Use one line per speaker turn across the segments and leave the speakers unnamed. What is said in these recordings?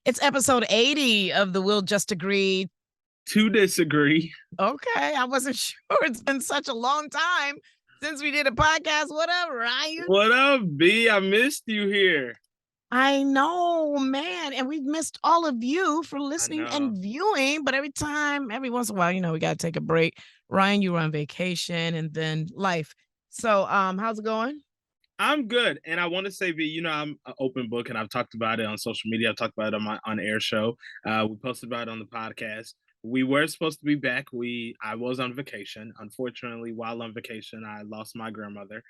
It's episode 80 of the We'll Just Agree.
To disagree.
Okay, I wasn't sure. It's been such a long time since we did a podcast. What up, Ryan?
What up, B? I missed you here.
I know, man. And we've missed all of you for listening
know.
and viewing. But every once in a while, we got to take a break. Ryan, you were on vacation and then life. So how's it going?
I'm good. And I want to say, B, I'm an open book and I've talked about it on social media. I've talked about it on my on-air show. We posted about it on the podcast. We were supposed to be back. I was on vacation. Unfortunately, while on vacation, I lost my grandmother.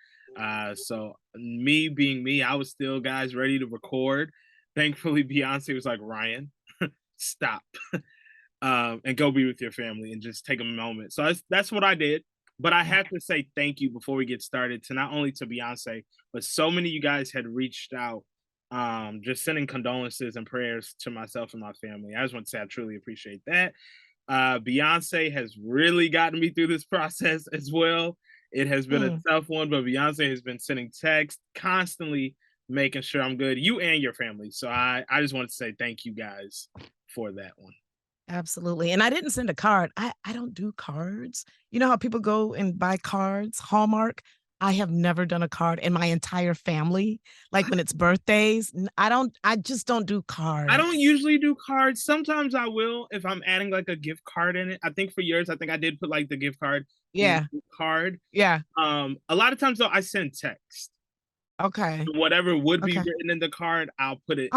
So me being me, I was still, guys, ready to record. Thankfully, Beyonce was like, Ryan, stop. And go be with your family and just take a moment. So that's what I did. But I have to say thank you before we get started to not only to Beyonce, but so many of you guys had reached out, just sending condolences and prayers to myself and my family. I just want to say I truly appreciate that. Beyonce has really gotten me through this process as well. It has been a tough one, but Beyonce has been sending texts, constantly making sure I'm good, you and your family. So I just want to say thank you guys for that one.
Absolutely. And I didn't send a card. I don't do cards. You know how people go and buy cards, Hallmark? I have never done a card in my entire family. Like when it's birthdays, I just don't do cards.
I don't usually do cards. Sometimes I will if I'm adding like a gift card in it. I think for yours, I think I did put like the gift card.
Yeah.
Card.
Yeah.
A lot of times though, I send text.
Okay.
Whatever would be written in the card, I'll put it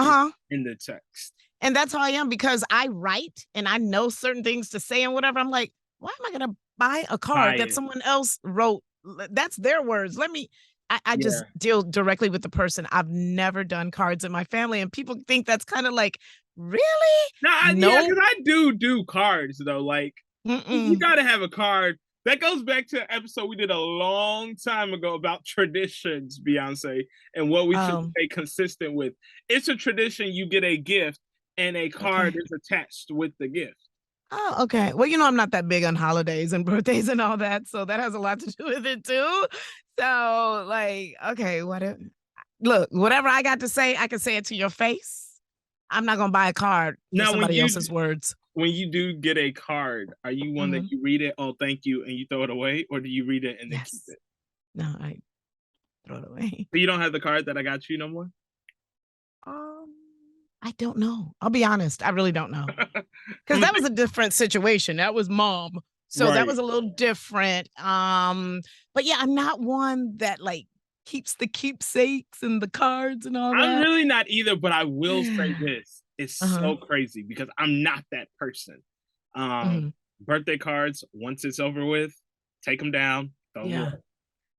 in the text.
And that's how I am because I write and I know certain things to say and whatever. I'm like, why am I going to buy a card that someone else wrote? That's their words. I just deal directly with the person. I've never done cards in my family. And people think that's kind of like, really?
No. Yeah, because I do cards though. Like, you got to have a card. That goes back to an episode we did a long time ago about traditions, Beyonce, and what we should stay consistent with. It's a tradition you get a gift and a card is attached with the gift.
Oh, okay. Well, I'm not that big on holidays and birthdays and all that, so that has a lot to do with it too. So, like, okay, whatever I got to say, I can say it to your face. I'm not gonna buy a card for somebody else's words.
When you do get a card, are you one that you read it, oh, thank you, and you throw it away, or do you read it and then keep it?
No, I throw it away.
So you don't have the card that I got you no more?
I don't know. I'll be honest. I really don't know. Because that was a different situation. That was mom. So that was a little different. But yeah, I'm not one that like keeps the keepsakes and the cards and all that.
I'm really not either, but I will say this. It's so crazy because I'm not that person. Birthday cards, once it's over with, take them down.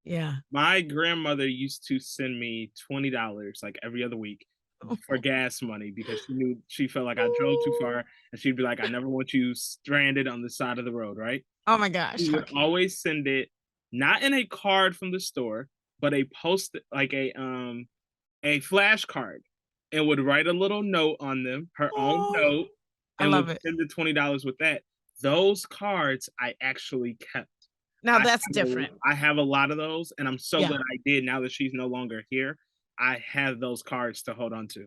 Yeah.
My grandmother used to send me $20 like every other week for gas money because she felt like I drove too far, and she'd be like, I never want you stranded on the side of the road, right?
Oh my gosh.
She would always send it not in a card from the store, but a post, like a flash card, and would write a little note on them, her own note, and
I love it.
Send the $20 with that. Those cards I actually kept.
Now that's different.
I have a lot of those, and I'm so glad I did. Now that she's no longer here, I have those cards to hold on to.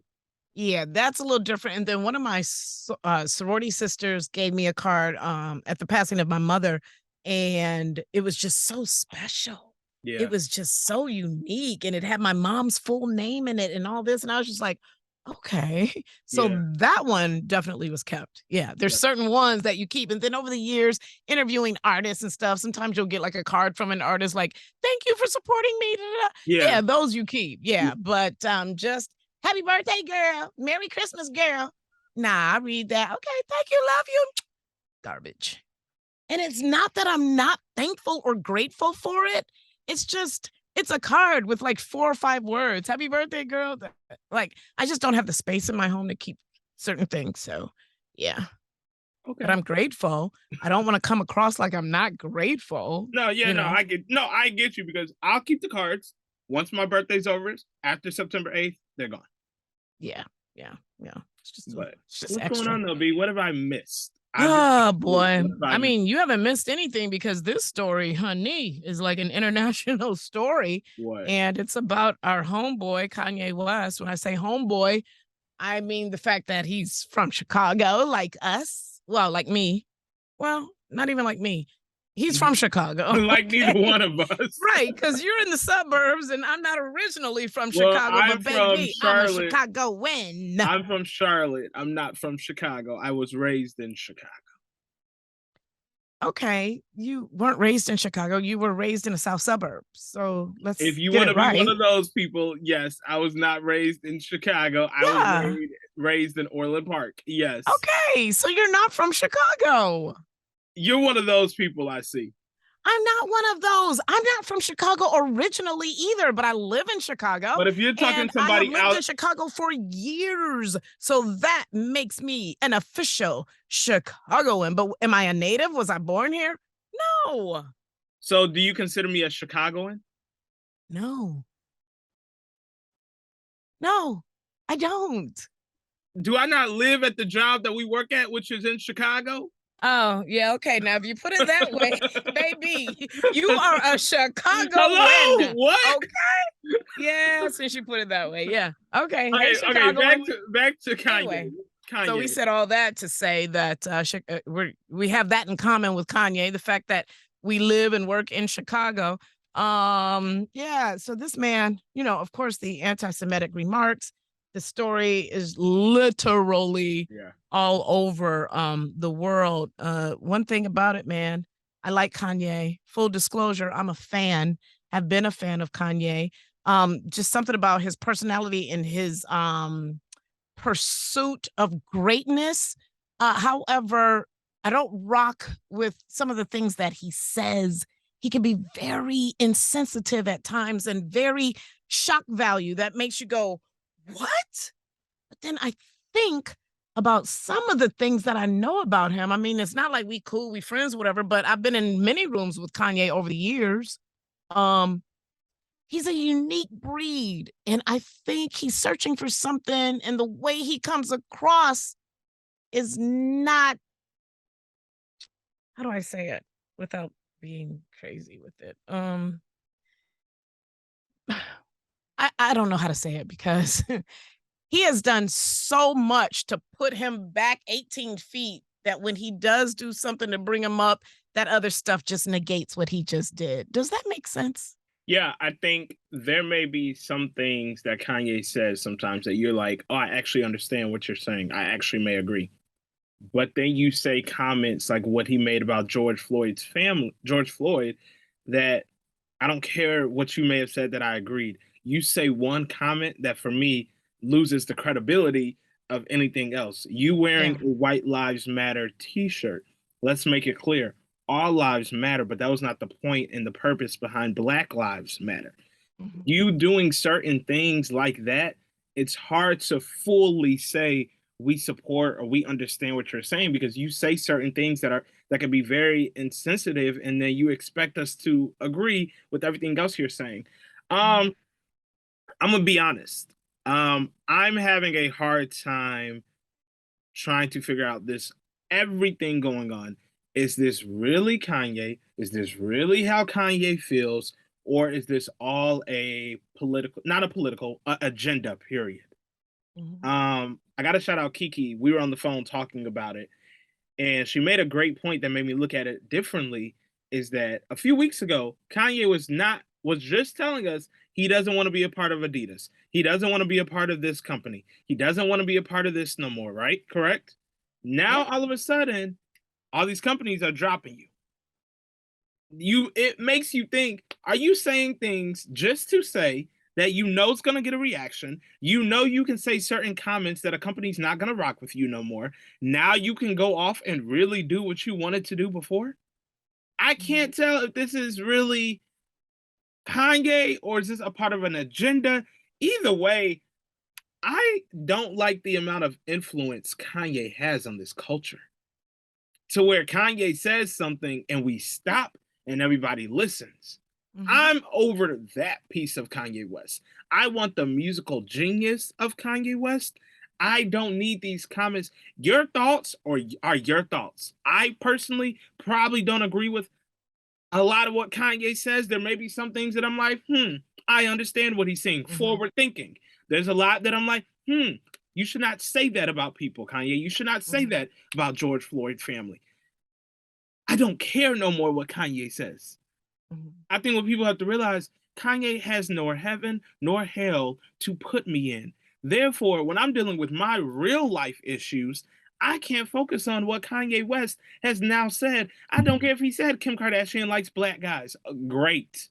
Yeah, that's a little different. And then one of my sorority sisters gave me a card at the passing of my mother, and it was just so special. Yeah. It was just so unique, and it had my mom's full name in it and all this. And I was just like, okay. So that one definitely was kept. Yeah, there's certain ones that you keep. And then over the years, interviewing artists and stuff, sometimes you'll get like a card from an artist like, thank you for supporting me. Yeah, those you keep. Yeah, but just happy birthday, girl. Merry Christmas, girl. Nah, I read that. Okay, thank you, love you. Garbage. And it's not that I'm not thankful or grateful for it. It's just, it's a card with like 4 or 5 words. Happy birthday, girl. Like, I just don't have the space in my home to keep certain things. So, yeah. Okay. But I'm grateful. I don't want to come across like I'm not grateful.
No, I get you because I'll keep the cards. Once my birthday's over, after September 8th, they're gone.
Yeah. It's just
what's
extra.
going on, though, B? What have I missed?
Oh, boy. I mean, you haven't missed anything because this story, honey, is like an international story.
What?
And it's about our homeboy, Kanye West. When I say homeboy, I mean, the fact that he's from Chicago, like us, well, like me, well, not even like me. He's from Chicago.
Like neither one of us.
Right, because you're in the suburbs and I'm not originally from
Well,
Chicago,
I'm
but
from
baby, I'm a
Charlotte.
Chicagoan.
I'm from Charlotte. I'm not from Chicago. I was raised in Chicago.
Okay, you weren't raised in Chicago. You were raised in the south suburbs. So
If
let's
you
get
want
it
to be one
right.
of those people, yes, I was not raised in Chicago. I was
Yeah.
raised in Orland Park. Yes.
Okay, so you're not from Chicago.
You're one of those people I see.
I'm not one of those. I'm not from Chicago originally either, but I live in Chicago
But if you're talking
and I have
somebody
lived
out,
in Chicago for years. So that makes me an official Chicagoan. But am I a native? Was I born here? No.
so do you consider me a Chicagoan?
No. No, I don't.
Do I not live at the job that we work at, which is in Chicago?
Oh, yeah, okay. Now, if you put it that way, baby, you are a
Hello?
Chicagoan.
What?
Okay. Yeah, since you put it that way. Yeah. Okay. Hey,
Okay.
Chicagoan.
Back to Kanye.
Anyway,
Kanye.
so we said all that to say that we have that in common with Kanye, the fact that we live and work in Chicago. Yeah, so this man, of course, the anti-Semitic remarks, the story is literally all over the world. One thing about it, man, I like Kanye. Full disclosure, I'm a fan, have been a fan of Kanye. Just something about his personality and his pursuit of greatness. However, I don't rock with some of the things that he says. He can be very insensitive at times and very shock value that makes you go, what? But then I think about some of the things that I know about him. I mean, it's not like we cool, we friends, whatever, but I've been in many rooms with Kanye over the years. He's a unique breed. And I think he's searching for something. And the way he comes across is not, how do I say it without being crazy with it? I don't know how to say it because he has done so much to put him back 18 feet that when he does do something to bring him up, that other stuff just negates what he just did. Does that make sense?
Yeah, I think there may be some things that Kanye says sometimes that you're like, oh, I actually understand what you're saying. I actually may agree. But then you say comments like what he made about George Floyd, that I don't care what you may have said that I agreed. You say one comment that for me loses the credibility of anything else. You wearing a White Lives Matter t-shirt. Let's make it clear. All lives matter, but that was not the point and the purpose behind Black Lives Matter. Mm-hmm. You doing certain things like that, it's hard to fully say we support or we understand what you're saying because you say certain things that can be very insensitive, and then you expect us to agree with everything else you're saying. I'm gonna be honest. I'm having a hard time trying to figure out this everything going on. Is this really Kanye? Is this really how Kanye feels? Or is this all a political, not a political, agenda, period? Mm-hmm. I got to shout out Kiki. We were on the phone talking about it, and she made a great point that made me look at it differently, is that a few weeks ago, Kanye was just telling us he doesn't want to be a part of Adidas. He doesn't want to be a part of this company. He doesn't want to be a part of this no more, right? Correct? Now, all of a sudden, all these companies are dropping you. It makes you think, are you saying things just to say that you know it's going to get a reaction? You know you can say certain comments that a company's not going to rock with you no more. Now you can go off and really do what you wanted to do before? I can't tell if this is really Kanye or is this a part of an agenda. Either way, I don't like the amount of influence Kanye has on this culture. To where Kanye says something and we stop and everybody listens. Mm-hmm. I'm over that piece of Kanye West. I want the musical genius of Kanye West. I don't need these comments. Your thoughts are your thoughts. I personally probably don't agree with a lot of what Kanye says. There may be some things that I'm like, I understand what he's saying. Mm-hmm. Forward thinking. There's a lot that I'm like, You should not say that about people, Kanye. You should not say that about George Floyd's family. I don't care no more what Kanye says. I think what people have to realize, Kanye has nor heaven nor hell to put me in. Therefore, when I'm dealing with my real life issues, I can't focus on what Kanye West has now said. I don't care if he said Kim Kardashian likes black guys. Great.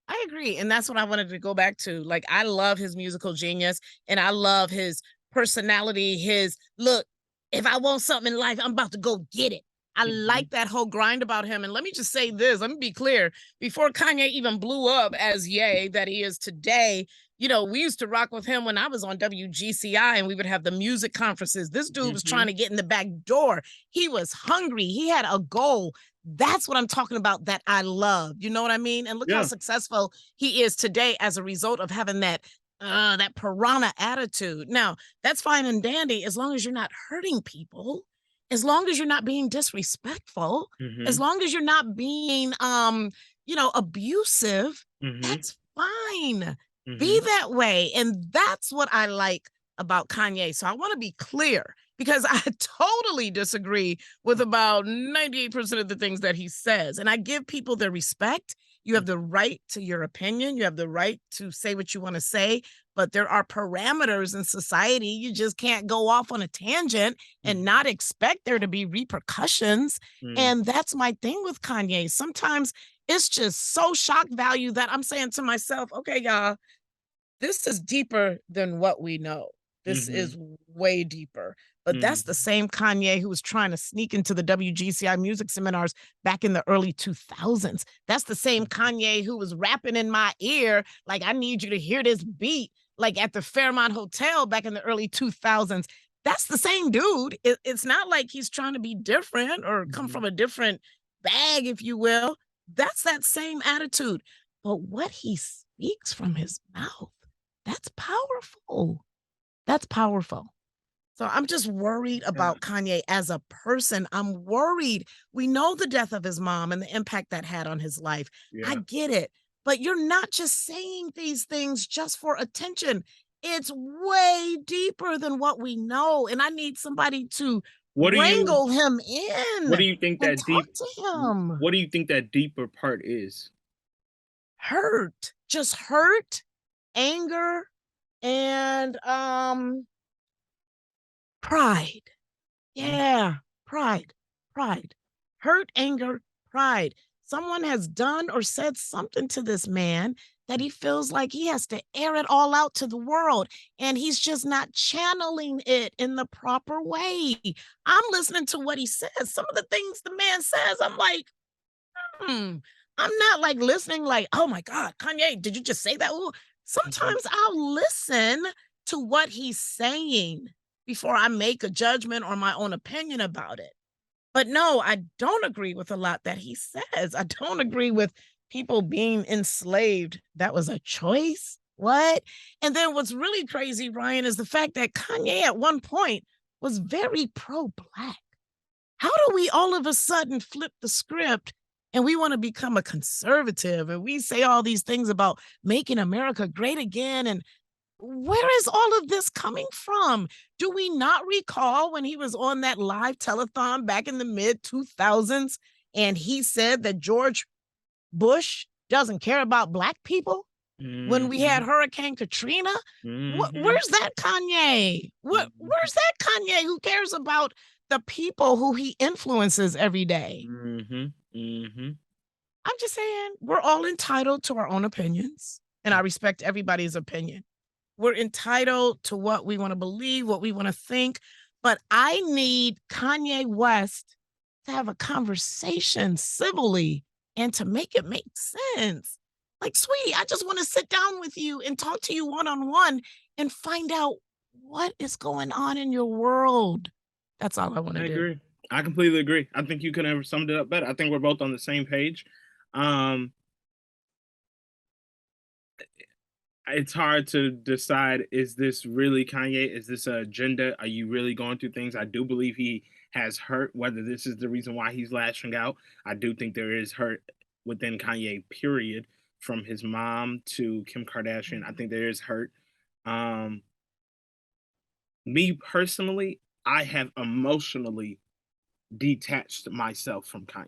I agree. And that's what I wanted to go back to. Like, I love his musical genius and I love his personality, his look. If I want something in life, I'm about to go get it. I like that whole grind about him. And let me just say this, let me be clear. Before Kanye even blew up as Ye that he is today, you know, we used to rock with him when I was on WGCI and we would have the music conferences. This dude was trying to get in the back door. He was hungry. He had a goal. That's what I'm talking about that I love. You know what I mean? And look how successful he is today as a result of having that piranha attitude. Now, that's fine and dandy as long as you're not hurting people, as long as you're not being disrespectful, as long as you're not being abusive, that's fine. Be that way. And that's what I like about Kanye. So I want to be clear because I totally disagree with about 98% of the things that he says. And I give people their respect. You have the right to your opinion. You have the right to say what you want to say, but there are parameters in society. You just can't go off on a tangent and not expect there to be repercussions. And that's my thing with Kanye. Sometimes it's just so shock value that I'm saying to myself, okay, y'all, this is deeper than what we know. This is way deeper. But that's the same Kanye who was trying to sneak into the WGCI music seminars back in the early 2000s. That's the same Kanye who was rapping in my ear, like, I need you to hear this beat, like at the Fairmont Hotel back in the early 2000s. That's the same dude. It's not like he's trying to be different or come from a different bag, if you will. That's that same attitude. But what he speaks from his mouth, that's powerful. That's powerful. So I'm just worried about Kanye as a person. I'm worried. We know the death of his mom and the impact that had on his life. I get it. But you're not just saying these things just for attention. It's way deeper than what we know. And I need somebody to wrangle him in.
What do you think that
talk to him?
What do you think that deeper part is?
Hurt. Just hurt, anger, and pride. Yeah, pride. Hurt, anger, pride. Someone has done or said something to this man that he feels like he has to air it all out to the world, and he's just not channeling it in the proper way. I'm listening to what he says. Some of the things the man says, I'm like, I'm not like listening like, oh my God, Kanye, did you just say that? Ooh. Sometimes I'll listen to what he's saying before I make a judgment or my own opinion about it. But no, I don't agree with a lot that he says. I don't agree with people being enslaved. That was a choice. What? And then what's really crazy, Ryan, is the fact that Kanye at one point was very pro-Black. How do we all of a sudden flip the script and we want to become a conservative and we say all these things about making America great again? And where is all of this coming from? Do we not recall when he was on that live telethon back in the mid 2000s and he said that George Bush doesn't care about Black people? When we had Hurricane Katrina? Where's that Kanye? Where's that Kanye who cares about the people who he influences every day? I'm just saying, we're all entitled to our own opinions, and I respect everybody's opinion. We're entitled to what we want to believe, what we want to think, but I need Kanye West to have a conversation civilly and to make it make sense. Like, sweetie, I just want to sit down with you and talk to you one-on-one and find out what is going on in your world. That's all I want to do.
I agree. I completely agree. I think you could have summed it up better. I think we're both on the same page. It's hard to decide, is this really Kanye? Is this an agenda? Are you really going through things? I do believe he has hurt, whether this is the reason why he's lashing out. I do think there is hurt within Kanye, period, from his mom to Kim Kardashian. I think there is hurt. Me personally, I have emotionally detached myself from Kanye.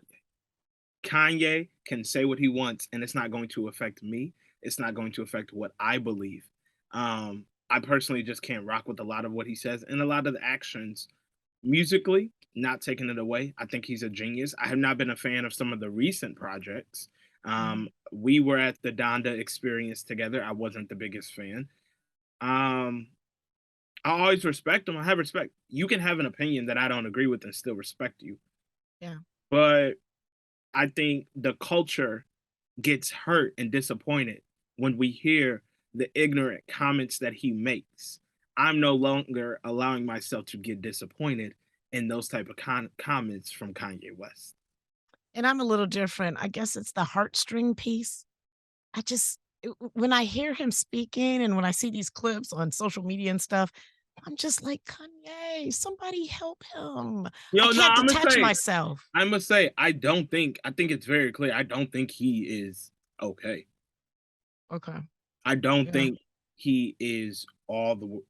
Kanye can say what he wants, and it's not going to affect me. It's not going to affect what I believe. I personally just can't rock with a lot of what he says and a lot of the actions musically, not taking it away. I think he's a genius. I have not been a fan of some of the recent projects. We were at the Donda experience together. I wasn't the biggest fan. Um, I always respect him. I have respect. You can have an opinion that I don't agree with and still respect you.
Yeah.
But I think the culture gets hurt and disappointed when we hear the ignorant comments that he makes. I'm no longer allowing myself to get disappointed in those type of comments from Kanye West.
And I'm a little different. I guess it's the heartstring piece. I just when I hear him speaking and when I see these clips on social media and stuff, I'm just like, "Kanye, somebody help him." I
Yo, no,
can't detach myself.
I must say, I think it's very clear. I don't think he is okay.
Okay.
I don't
Yeah.
think he is all the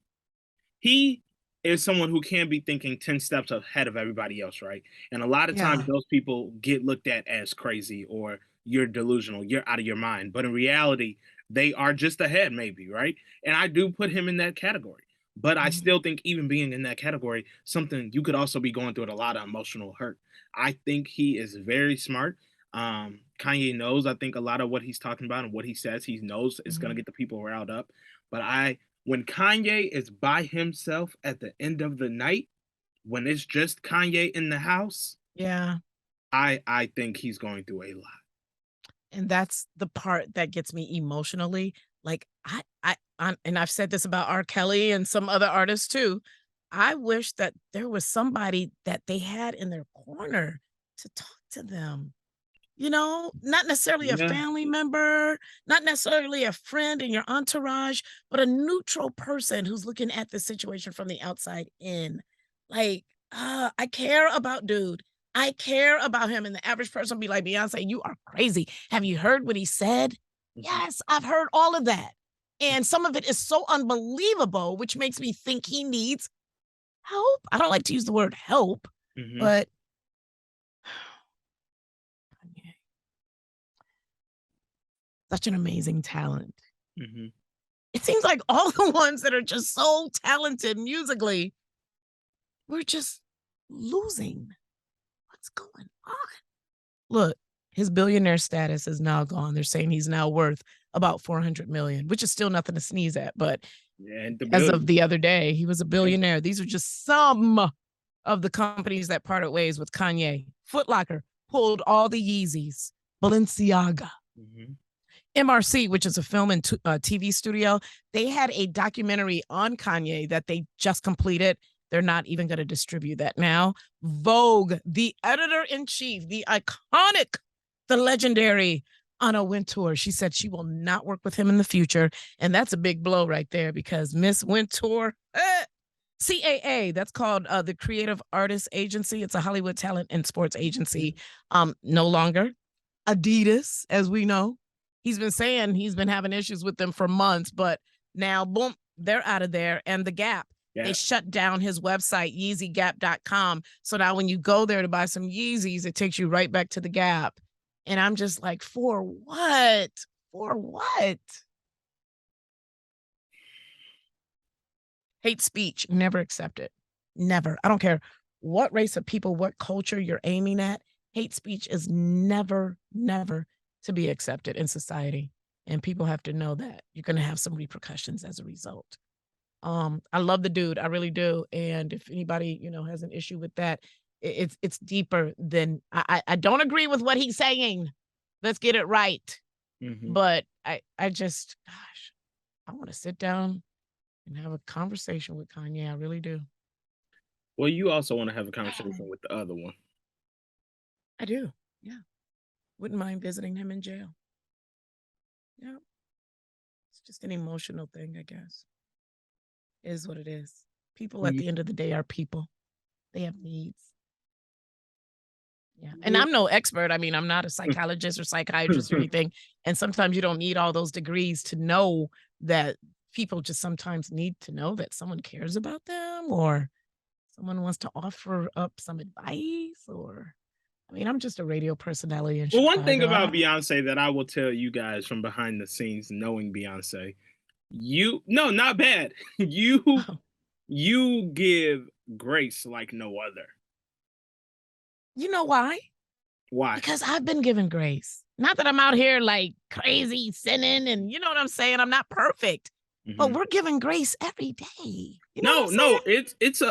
he is someone who can be thinking 10 steps ahead of everybody else, right? And a lot of times
Yeah.
those people get looked at as crazy or you're delusional, you're out of your mind. But in reality, they are just ahead, maybe, right? And I do put him in that category. But I
Mhm.
still think even being in that category, something you could also be going through a lot of emotional hurt. I think he is very smart. Kanye knows, I think, a lot of what he's talking about and what he says, he knows it's gonna
Mhm.
get the people riled up. But when Kanye is by himself at the end of the night, when it's just Kanye in the house,
Yeah.
I think he's going through a lot.
And that's the part that gets me emotionally. Like and I've said this about R. Kelly and some other artists too. I wish that there was somebody that they had in their corner to talk to them. You know, not necessarily a
Yeah.
family member, not necessarily a friend in your entourage, but a neutral person who's looking at the situation from the outside in. Like, I care about dude. I care about him. And the average person be like, Beyonce, you are crazy. Have you heard what he said?
Mhm.
Yes, I've heard all of that. And some of it is so unbelievable, which makes me think he needs help. I don't like to use the word help,
Mhm.
but such an amazing talent.
Mhm.
It seems like all the ones that are just so talented musically, we're just losing. What's going on? Look, his billionaire status is now gone. They're saying he's now worth about 400 million, which is still nothing to sneeze at. But
Yeah, and the
as of
billion.
the other day, he was a billionaire. These are just some of the companies that parted ways with Kanye. Foot Locker pulled all the Yeezys. Balenciaga,
Mhm.
MRC, which is a film and TV studio, they had a documentary on Kanye that they just completed. They're not even going to distribute that now. Vogue, the editor in chief, the iconic, the legendary Anna Wintour, she said she will not work with him in the future. And that's a big blow right there because Miss Wintour, CAA, that's called the Creative Artists Agency. It's a Hollywood talent and sports agency. No longer. Adidas, as we know, he's been saying he's been having issues with them for months, but now, boom, they're out of there. And the Gap, they
Yeah.
shut down his website, YeezyGap.com. So now when you go there to buy some Yeezys, it takes you right back to the Gap. And I'm just like, for what? For what? Hate speech, never accept it. Never. I don't care what race of people, what culture you're aiming at. Hate speech is never, never to be accepted in society. And people have to know that you're going to have some repercussions as a result. I love the dude, I really do. And if anybody, has an issue with that, it's deeper than I don't agree with what he's saying. Let's get it right.
Mhm.
But I just, gosh, I want to sit down and have a conversation with Kanye. I really do.
Well, you also want to have a conversation with the other one.
I do. Yeah. Wouldn't mind visiting him in jail. Yeah. It's just an emotional thing, I guess. It is what it is. People at
Yeah.
the end of the day are people. They have needs. Yeah. And
Yeah.
I'm no expert. I mean, I'm not a psychologist or psychiatrist or anything. And sometimes you don't need all those degrees to know that people just sometimes need to know that someone cares about them, or someone wants to offer up some advice, or I mean, I'm just a radio personality in
Well, one thing
Chicago.
about Beyonce that I will tell you guys from behind the scenes, knowing Beyonce, not bad. You give grace like no other.
You know why?
Why?
Because I've been given grace. Not that I'm out here like crazy sinning, and you know what I'm saying? I'm not perfect. But we're given grace every day. You know
no, it's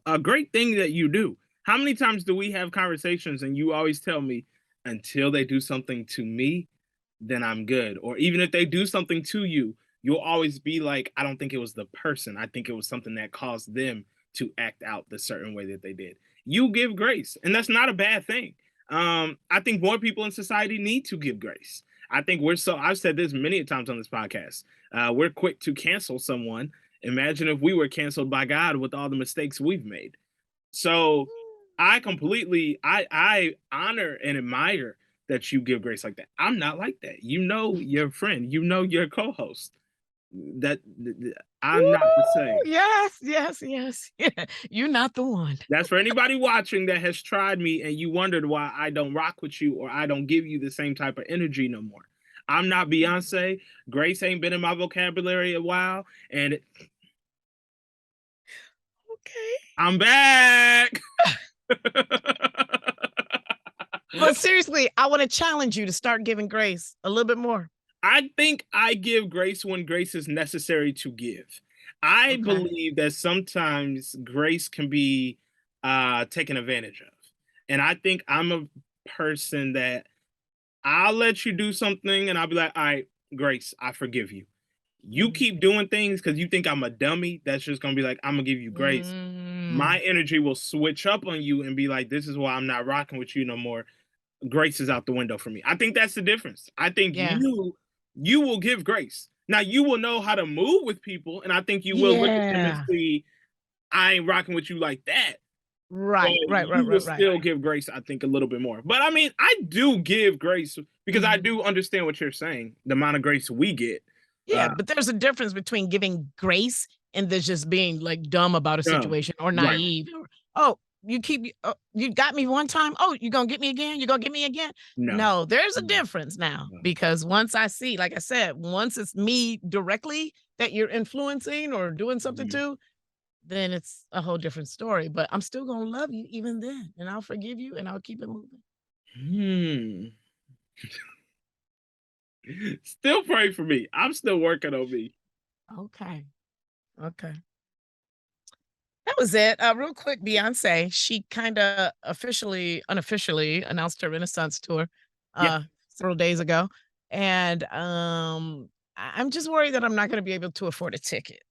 a great thing that you do. How many times do we have conversations and you always tell me, until they do something to me, then I'm good. Or even if they do something to you, you'll always be like, I don't think it was the person. I think it was something that caused them to act out the certain way that they did. You give grace, and that's not a bad thing. I think more people in society need to give grace. I think I've said this many times on this podcast. We're quick to cancel someone. Imagine if we were canceled by God with all the mistakes we've made. So I honor and admire that you give grace like that. I'm not like that. You know your friend, you know your co-host. That I'm not the same.
Yes. Yeah. You're not the one.
That's for anybody watching that has tried me and you wondered why I don't rock with you or I don't give you the same type of energy no more. I'm not Beyonce. Grace ain't been in my vocabulary a while, and
Okay.
I'm back.
But seriously, I want to challenge you to start giving grace a little bit more.
I think I give grace when grace is necessary to give. I believe that sometimes grace can be taken advantage of. And I think I'm a person that I'll let you do something and I'll be like, all right, Grace, I forgive you. You keep doing things because you think I'm a dummy. That's just going to be like, I'm going to give you grace. My energy will switch up on you and be like, this is why I'm not rocking with you no more. Grace is out the window for me. I think that's the difference. I think you will give grace. Now you will know how to move with people, and I think you will look at them and see, I ain't rocking with you like that.
Right.
You will still give grace, I think, a little bit more. But I mean, I do give grace because I do understand what you're saying, the amount of grace we get.
Yeah, but there's a difference between giving grace and there's just being like dumb about a situation or naive. Or, oh, you got me one time. Oh, you gonna get me again? You gonna get me again? No, there's a difference now because once I see, like I said, once it's me directly that you're influencing or doing something to, then it's a whole different story. But I'm still gonna love you even then, and I'll forgive you and I'll keep it moving.
Still pray for me. I'm still working on me.
Okay. That was it. Real quick, Beyonce, she kind of unofficially announced her Renaissance tour several days ago. And I'm just worried that I'm not going to be able to afford a ticket.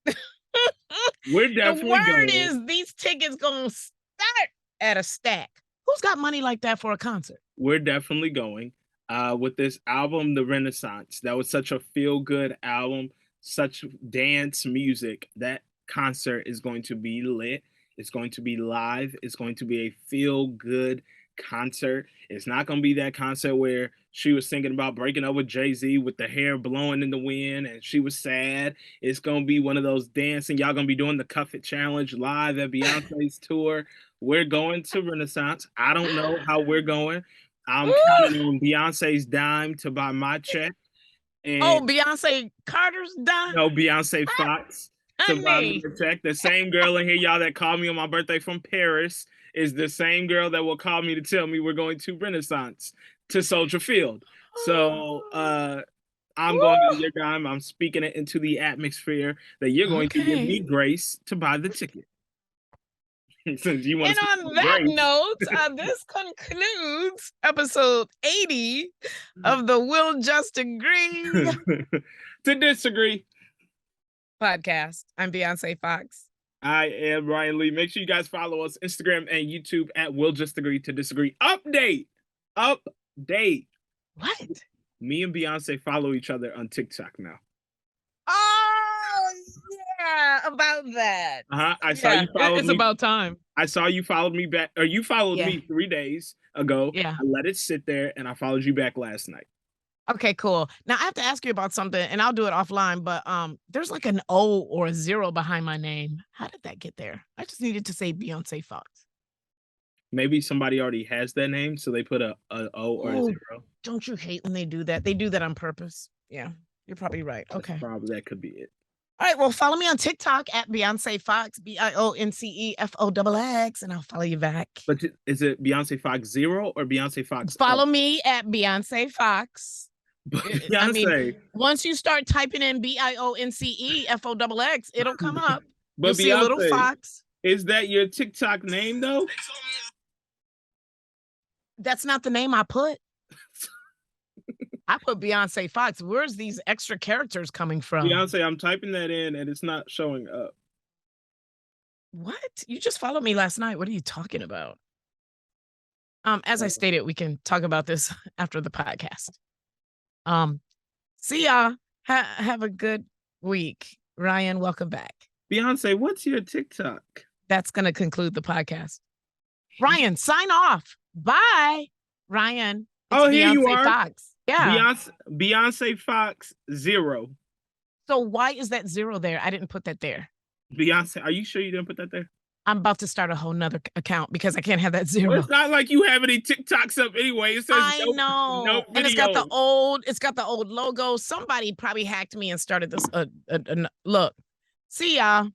We're definitely
The word is these tickets going to start at a stack. Who's got money like that for a concert?
We're definitely going with this album, The Renaissance. That was such a feel-good album, such dance music. That concert is going to be lit. It's going to be live. It's going to be a feel-good concert. It's not going to be that concert where she was thinking about breaking up with Jay-Z with the hair blowing in the wind and she was sad. It's going to be one of those dancing. Y'all going to be doing the Cuff It Challenge live at Beyonce's tour. We're going to Renaissance. I don't know how we're going. I'm counting on Beyonce's dime to buy my check. And
Beyonce Carter's dime?
No, Beyonce Fox to buy me a check. The same girl in here, y'all, that called me on my birthday from Paris is the same girl that will call me to tell me we're going to Renaissance to Soldier Field. So I'm going to your dime. I'm speaking it into the atmosphere that you're going to give me grace to buy the ticket.
And on that note, this concludes episode 80 of the Will Just Agree
to Disagree
podcast. I'm Beyonce Fox.
I am Ryan Lee. Make sure you guys follow us Instagram and YouTube at Will Just Agree to Disagree. Update.
What?
Me and Beyonce follow each other on TikTok now.
Oh, yeah, about that.
I saw you followed me.
It's about time.
I saw you followed me back, or you followed me 3 days ago.
Yeah.
I let it sit there, and I followed you back last night.
Okay, cool. Now I have to ask you about something, and I'll do it offline. But there's like an O or a 0 behind my name. How did that get there? I just needed to say Beyonce Fox.
Maybe somebody already has that name, so they put a O or a
Oh,
0.
don't you hate when they do that? They do that on purpose. Yeah, you're probably right. Okay.
Probably that could be it.
All right. Well, follow me on TikTok at Beyonce Fox, BIONCEFOXX, and I'll follow you back.
But is it Beyonce Fox 0 or Beyonce Fox?
Follow me at Beyonce Fox.
Beyonce.
I mean, once you start typing in BIONCEFOXX, it'll come up.
But
you'll see a little fox.
Is that your TikTok name though?
That's not the name I put. I put Beyonce Fox. Where's these extra characters coming from?
Beyonce, I'm typing that in and it's not showing up.
What? You just followed me last night. What are you talking about? As I stated, we can talk about this after the podcast. See y'all. Have a good week. Ryan, welcome back.
Beyonce, what's your TikTok?
That's going to conclude the podcast. Ryan, sign off. Bye. Ryan.
Oh, here Beyonce you are.
Fox. Yeah.
Beyonce Fox 0.
So why is that 0 there? I didn't put that there.
Beyonce, are you sure you didn't put that there?
I'm about to start a whole nother account because I can't have that 0.
Well, it's not like you have any TikToks up anyway. It says
I know. No and it's got the old logo. Somebody probably hacked me and started this. Look. See y'all.